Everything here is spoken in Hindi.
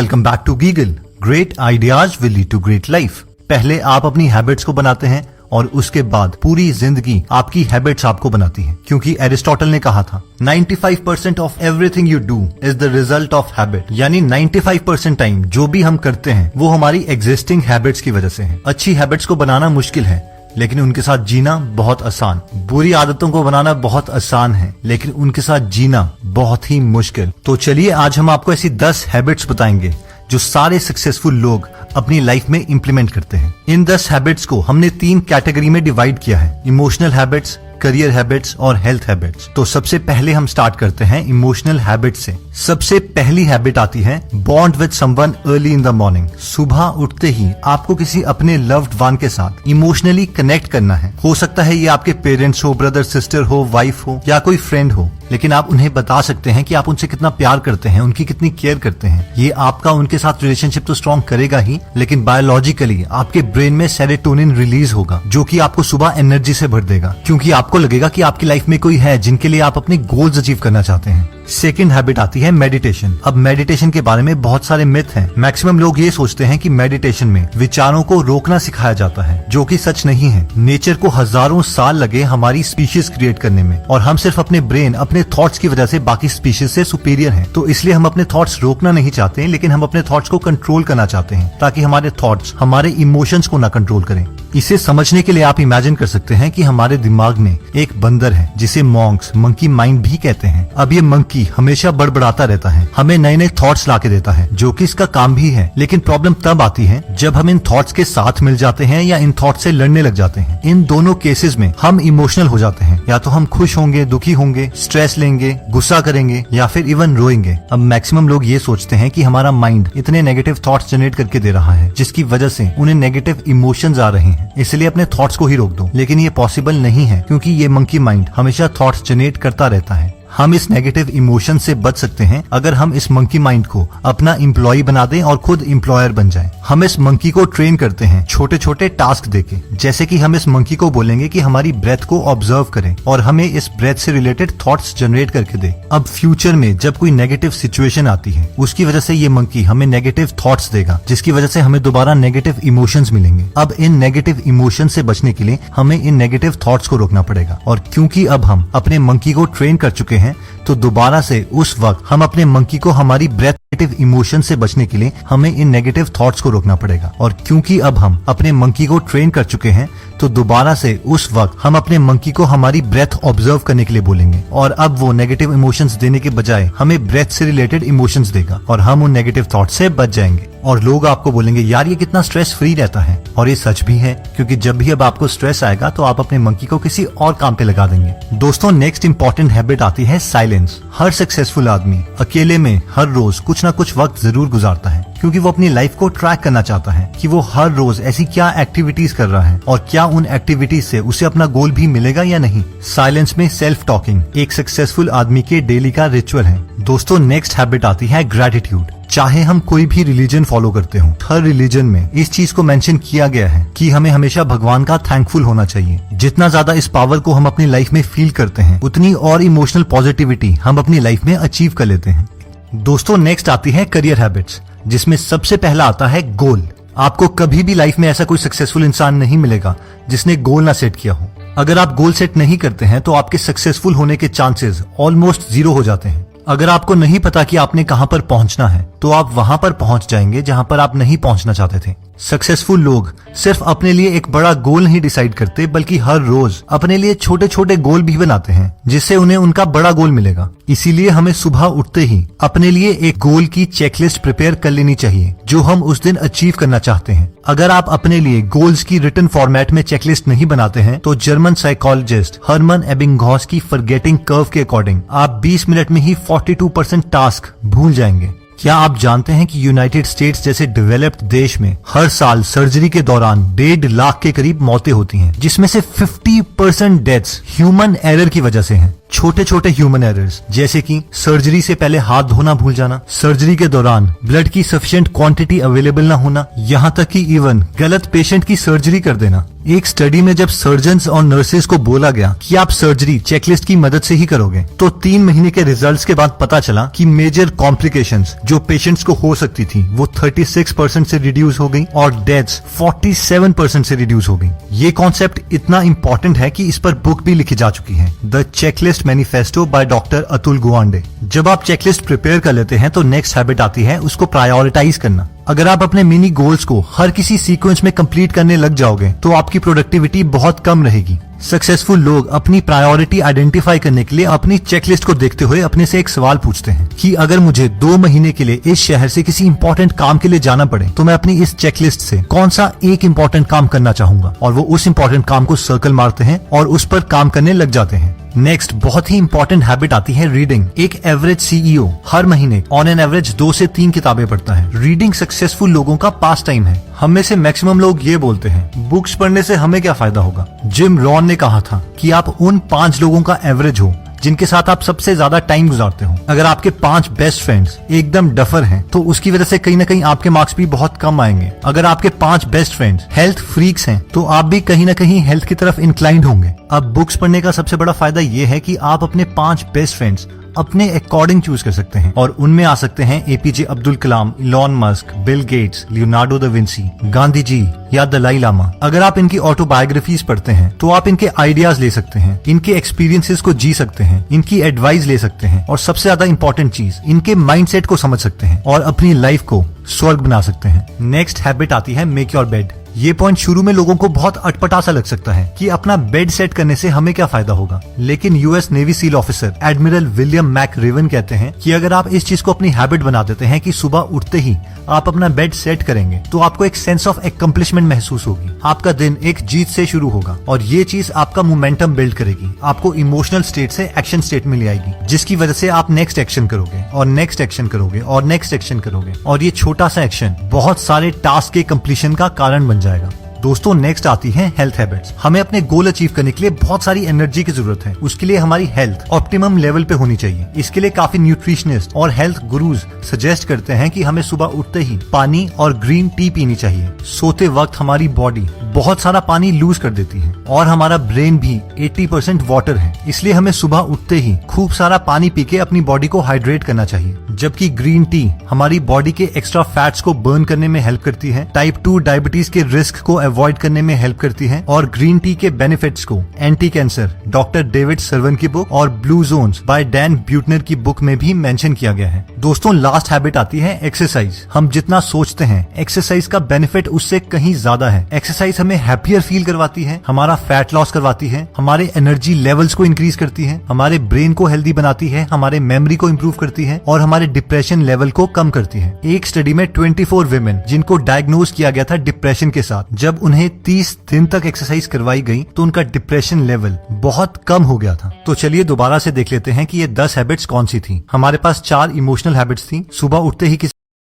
Welcome back to Giggle. Great ideas will lead to great life. पहले आप अपनी हैबिट्स को बनाते हैं और उसके बाद पूरी जिंदगी आपकी हैबिट्स आपको बनाती हैं, क्योंकि एरिस्टोटल ने कहा था 95% of everything you do is the result of habit. यानी 95% टाइम जो भी हम करते हैं वो हमारी एग्जिस्टिंग हैबिट्स की वजह से है। अच्छी हैबिट्स को बनाना मुश्किल है, लेकिन उनके साथ जीना बहुत आसान। बुरी आदतों को बनाना बहुत आसान है, लेकिन उनके साथ जीना बहुत ही मुश्किल। तो चलिए आज हम आपको ऐसी 10 हैबिट्स बताएंगे जो सारे सक्सेसफुल लोग अपनी लाइफ में इंप्लीमेंट करते हैं। इन 10 हैबिट्स को हमने 3 कैटेगरी में डिवाइड किया है: इमोशनल हैबिट्स, करियर हैबिट्स और हेल्थ हैबिट्स। तो सबसे पहले हम स्टार्ट करते हैं इमोशनल हैबिट से। सबसे पहली हैबिट आती है bond with someone early in the morning. सुबह उठते ही आपको किसी अपने लव्ड वन के साथ इमोशनली कनेक्ट करना है। हो सकता है ये आपके पेरेंट्स हो, ब्रदर सिस्टर हो, वाइफ हो या कोई फ्रेंड हो, लेकिन आप उन्हें बता सकते हैं कि आप उनसे कितना प्यार करते हैं, उनकी कितनी केयर करते हैं। ये आपका उनके साथ रिलेशनशिप तो स्ट्रॉन्ग करेगा ही, लेकिन बायोलॉजिकली आपके ब्रेन में सेरोटोनिन रिलीज होगा जो कि आपको सुबह एनर्जी से भर देगा, क्योंकि आपको लगेगा कि आपकी लाइफ में कोई है जिनके लिए आप अपने गोल्स अचीव करना चाहते हैं। सेकंड हैबिट आती है मेडिटेशन। अब मेडिटेशन के बारे में बहुत सारे मिथ हैं। मैक्सिमम लोग ये सोचते हैं कि मेडिटेशन में विचारों को रोकना सिखाया जाता है, जो कि सच नहीं है। नेचर को हजारों साल लगे हमारी स्पीशीज क्रिएट करने में, और हम सिर्फ अपने ब्रेन, अपने थॉट्स की वजह से बाकी स्पीशीज से सुपीरियर हैं। तो इसलिए हम अपने थॉट्स रोकना नहीं चाहते, लेकिन हम अपने थॉट्स को कंट्रोल करना चाहते हैं, ताकि हमारे थॉट्स हमारे इमोशंस को ना कंट्रोल करें। इसे समझने के लिए आप इमेजिन कर सकते हैं कि हमारे दिमाग में एक बंदर है जिसे मॉन्क्स, मंकी माइंड भी कहते हैं। अब ये मंकी हमेशा बड़बड़ाता रहता है, हमें नए नए थॉट्स लाके देता है, जो कि इसका काम भी है। लेकिन प्रॉब्लम तब आती है जब हम इन थॉट्स के साथ मिल जाते हैं या इन थॉट्स से लड़ने लग जाते हैं। इन दोनों केसेस में हम इमोशनल हो जाते हैं। या तो हम खुश होंगे, दुखी होंगे, स्ट्रेस लेंगे, गुस्सा करेंगे या फिर इवन रोएंगे। अब मैक्सिमम लोग ये सोचते हैं कि हमारा माइंड इतने नेगेटिव थॉट्स जनरेट करके दे रहा है, जिसकी वजह से उन्हें नेगेटिव इमोशंस आ रहे हैं, इसलिए अपने थॉट्स को ही रोक दो। लेकिन ये पॉसिबल नहीं है, क्योंकि ये मंकी माइंड हमेशा थॉट्स जनरेट करता रहता है। हम इस नेगेटिव इमोशन से बच सकते हैं अगर हम इस मंकी माइंड को अपना एम्प्लॉय बना दें और खुद एम्प्लॉयर बन जाएं। हम इस मंकी को ट्रेन करते हैं छोटे छोटे टास्क देके, जैसे कि हम इस मंकी को बोलेंगे कि हमारी ब्रेथ को ऑब्जर्व करें और हमें इस ब्रेथ से रिलेटेड थॉट्स जनरेट करके दे। अब फ्यूचर में जब कोई नेगेटिव सिचुएशन आती है, उसकी वजह से ये मंकी हमें नेगेटिव थॉट्स देगा, जिसकी वजह से हमें दोबारा नेगेटिव इमोशंस मिलेंगे। अब इन नेगेटिव इमोशन से बचने के लिए हमें इन नेगेटिव थॉट्स को रोकना पड़ेगा। और क्योंकि अब हम अपने मंकी को ट्रेन कर चुके हैं, तो दोबारा से उस वक्त हम अपने मंकी को हमारी ब्रेथ नेगेटिव इमोशन से बचने के लिए हमें इन नेगेटिव थॉट्स को रोकना पड़ेगा। और क्योंकि अब हम अपने मंकी को ट्रेन कर चुके हैं, तो दोबारा से उस वक्त हम अपने मंकी को हमारी ब्रेथ ऑब्जर्व करने के लिए बोलेंगे, और अब वो नेगेटिव इमोशंस देने के बजाय हमें ब्रेथ से रिलेटेड इमोशंस देगा और हम उन नेगेटिव थॉट्स से बच जाएंगे। और लोग आपको बोलेंगे यार ये कितना स्ट्रेस फ्री रहता है, और ये सच भी है, क्योंकि जब भी अब आपको स्ट्रेस आएगा तो आप अपने मंकी को किसी और काम पे लगा देंगे। दोस्तों, नेक्स्ट इंपॉर्टेंट हैबिट आती है साइलेंस। हर सक्सेसफुल आदमी अकेले में हर रोज कुछ ना कुछ वक्त जरूर गुजारता है, क्योंकि वो अपनी लाइफ को ट्रैक करना चाहता है कि वो हर रोज ऐसी क्या एक्टिविटीज कर रहा है और क्या उन एक्टिविटीज से उसे अपना गोल भी मिलेगा या नहीं। साइलेंस में सेल्फ टॉकिंग एक सक्सेसफुल आदमी के डेली का रिचुअल है। दोस्तों, नेक्स्ट हैबिट आती है ग्रेटिट्यूड। चाहे हम कोई भी रिलीजन फॉलो करते हो, हर रिलीजन में इस चीज को मेंशन किया गया है कि हमें हमेशा भगवान का थैंकफुल होना चाहिए। जितना ज्यादा इस पावर को हम अपनी लाइफ में फील करते हैं, उतनी और इमोशनल पॉजिटिविटी हम अपनी लाइफ में अचीव कर लेते हैं। दोस्तों, नेक्स्ट आती है करियर हैबिट्स, जिसमें सबसे पहला आता है गोल। आपको कभी भी लाइफ में ऐसा कोई सक्सेसफुल इंसान नहीं मिलेगा जिसने गोल ना सेट किया हो। अगर आप गोल सेट नहीं करते हैं तो आपके सक्सेसफुल होने के चांसेस ऑलमोस्ट 0 हो जाते हैं। अगर आपको नहीं पता कि आपने कहां पर पहुंचना है, तो आप वहां पर पहुंच जाएंगे जहां पर आप नहीं पहुंचना चाहते थे। सक्सेसफुल लोग सिर्फ अपने लिए एक बड़ा गोल नहीं डिसाइड करते, बल्कि हर रोज अपने लिए छोटे छोटे गोल भी बनाते हैं, जिससे उन्हें उनका बड़ा गोल मिलेगा। इसीलिए हमें सुबह उठते ही अपने लिए एक गोल की चेकलिस्ट प्रिपेयर कर लेनी चाहिए, जो हम उस दिन अचीव करना चाहते हैं। अगर आप अपने लिए गोल्स की रिटन फॉर्मेट में चेकलिस्ट नहीं बनाते हैं, तो जर्मन साइकोलॉजिस्ट हरमन एबिंगहॉस की फॉरगेटिंग कर्व के अकॉर्डिंग आप 20 मिनट में ही 42% टास्क भूल जाएंगे। क्या आप जानते हैं कि यूनाइटेड स्टेट्स जैसे डेवलप्ड देश में हर साल सर्जरी के दौरान 1.5 लाख के करीब मौतें होती हैं, जिसमें से 50% डेथ्स ह्यूमन एरर की वजह से हैं। छोटे छोटे ह्यूमन एरर्स जैसे कि सर्जरी से पहले हाथ धोना भूल जाना, सर्जरी के दौरान ब्लड की सफिशिएंट क्वांटिटी अवेलेबल न होना, यहाँ तक कि इवन गलत पेशेंट की सर्जरी कर देना। एक स्टडी में जब सर्जन्स और नर्सेज को बोला गया कि आप सर्जरी चेकलिस्ट की मदद से ही करोगे, तो 3 महीने के रिजल्ट्स के बाद पता चला कि मेजर कॉम्प्लिकेशंस जो पेशेंट्स को हो सकती थी वो 36% से रिड्यूस हो गई और डेथ्स 47% से रिड्यूस हो गई। ये कॉन्सेप्ट इतना इंपॉर्टेंट है कि इस पर बुक भी लिखी जा चुकी है, the checklist manifesto by doctor Atul Gawande. जब आप चेकलिस्ट प्रिपेयर कर लेते हैं तो नेक्स्ट हैबिट आती है उसको प्रायोरिटाइज करना। अगर आप अपने मिनी गोल्स को हर किसी सीक्वेंस में कंप्लीट करने लग जाओगे तो आपकी प्रोडक्टिविटी बहुत कम रहेगी। सक्सेसफुल लोग अपनी प्रायोरिटी आइडेंटिफाई करने के लिए अपनी चेकलिस्ट को देखते हुए अपने से एक सवाल पूछते हैं कि अगर मुझे 2 महीने के लिए इस शहर से किसी इंपॉर्टेंट काम के लिए जाना पड़े तो मैं अपनी इस चेकलिस्ट से कौन सा एक इंपॉर्टेंट काम करना चाहूंगा, और वो उस इंपॉर्टेंट काम को सर्कल मारते हैं और उस पर काम करने लग जाते हैं। नेक्स्ट बहुत ही इंपॉर्टेंट हैबिट आती है रीडिंग। एक एवरेज सीईओ हर महीने ऑन एन एवरेज 2 से 3 किताबें पढ़ता है। रीडिंग सक्सेसफुल लोगों का पास टाइम है। हम में से मैक्सिमम लोग ये बोलते हैं बुक्स पढ़ने से हमें क्या फायदा होगा। जिम रॉन ने कहा था कि आप उन 5 लोगों का एवरेज हो जिनके साथ आप सबसे ज्यादा टाइम गुजारते हो। अगर आपके 5 बेस्ट फ्रेंड्स एकदम डफर हैं, तो उसकी वजह से कहीं ना कहीं आपके मार्क्स भी बहुत कम आएंगे। अगर आपके 5 बेस्ट फ्रेंड्स हेल्थ फ्रीक्स हैं, तो आप भी कहीं ना कहीं हेल्थ की तरफ इंक्लाइंड होंगे। अब बुक्स पढ़ने का सबसे बड़ा फायदा ये है कि आप अपने 5 बेस्ट फ्रेंड्स अपने अकॉर्डिंग चूज कर सकते हैं, और उनमें आ सकते हैं APJ Abdul Kalam, Elon Musk, Bill Gates, Leonardo da Vinci, Gandhi ji या दलाई लामा। अगर आप इनकी ऑटोबायोग्राफीज पढ़ते हैं तो आप इनके आइडियाज ले सकते हैं, इनके एक्सपीरियंसेस को जी सकते हैं, इनकी एडवाइस ले सकते हैं, और सबसे ज्यादा इंपॉर्टेंट चीज इनके माइंडसेट को समझ सकते हैं और अपनी लाइफ को स्वर्ग बना सकते हैं। नेक्स्ट हैबिट आती है मेक योर बेड। ये पॉइंट शुरू में लोगों को बहुत अटपटा सा लग सकता है कि अपना बेड सेट करने से हमें क्या फायदा होगा, लेकिन US Navy SEAL officer admiral William McRaven कहते हैं कि अगर आप इस चीज को अपनी हैबिट बना देते हैं कि सुबह उठते ही आप अपना बेड सेट करेंगे, तो आपको एक सेंस ऑफ अकम्प्लिशमेंट महसूस होगी। आपका दिन एक जीत से शुरू होगा और ये चीज आपका मोमेंटम बिल्ड करेगी, आपको इमोशनल स्टेट से एक्शन स्टेट में ले आएगी, जिसकी वजह से आप नेक्स्ट एक्शन करोगे और नेक्स्ट एक्शन करोगे और नेक्स्ट एक्शन करोगे, और ये छोटा सा एक्शन बहुत सारे टास्क के कंप्लीशन का कारण बन जाएगा। दोस्तों नेक्स्ट आती है हेल्थ हैबिट्स। हमें अपने गोल अचीव करने के लिए बहुत सारी एनर्जी की जरूरत है। उसके लिए हमारी हेल्थ ऑप्टिमम लेवल पे होनी चाहिए। इसके लिए काफी न्यूट्रिशनिस्ट और हेल्थ गुरुज सजेस्ट करते हैं कि हमें सुबह उठते ही पानी और ग्रीन टी पीनी चाहिए। सोते वक्त हमारी बॉडी बहुत सारा पानी लूज कर देती है और हमारा ब्रेन भी 80% वाटर है, इसलिए हमें सुबह उठते ही खूब सारा पानी पी के अपनी बॉडी को हाइड्रेट करना चाहिए। जबकि ग्रीन टी हमारी बॉडी के एक्स्ट्रा फैट्स को बर्न करने में हेल्प करती है, टाइप 2 डायबिटीज के रिस्क को अवॉइड करने में हेल्प करती है, और ग्रीन टी के बेनिफिट्स को anti cancer doctor David Servan की बुक और Blue Zones by Dan Buettner की बुक में भी मेंशन किया गया है। दोस्तों लास्ट हैबिट आती है एक्सरसाइज। हम जितना सोचते हैं एक्सरसाइज का बेनिफिट उससे कहीं ज्यादा है। एक्सरसाइज हमें हैप्पियर फील करवाती है, हमारा फैट लॉस करवाती है, हमारे एनर्जी लेवल्स को इंक्रीज करती है, हमारे ब्रेन को हेल्दी बनाती है, हमारे मेमोरी को इम्प्रूव करती है और हमारे डिप्रेशन लेवल को कम करती है। एक स्टडी में 24 विमेन जिनको डायग्नोज किया गया था डिप्रेशन के साथ, जब उन्हें 30 दिन तक एक्सरसाइज करवाई गई तो उनका डिप्रेशन लेवल बहुत कम हो गया था। तो चलिए दोबारा से देख लेते हैं कि ये 10 हैबिट्स कौन सी थी। हमारे पास 4 इमोशनल हैबिट्स थी। सुबह उठते ही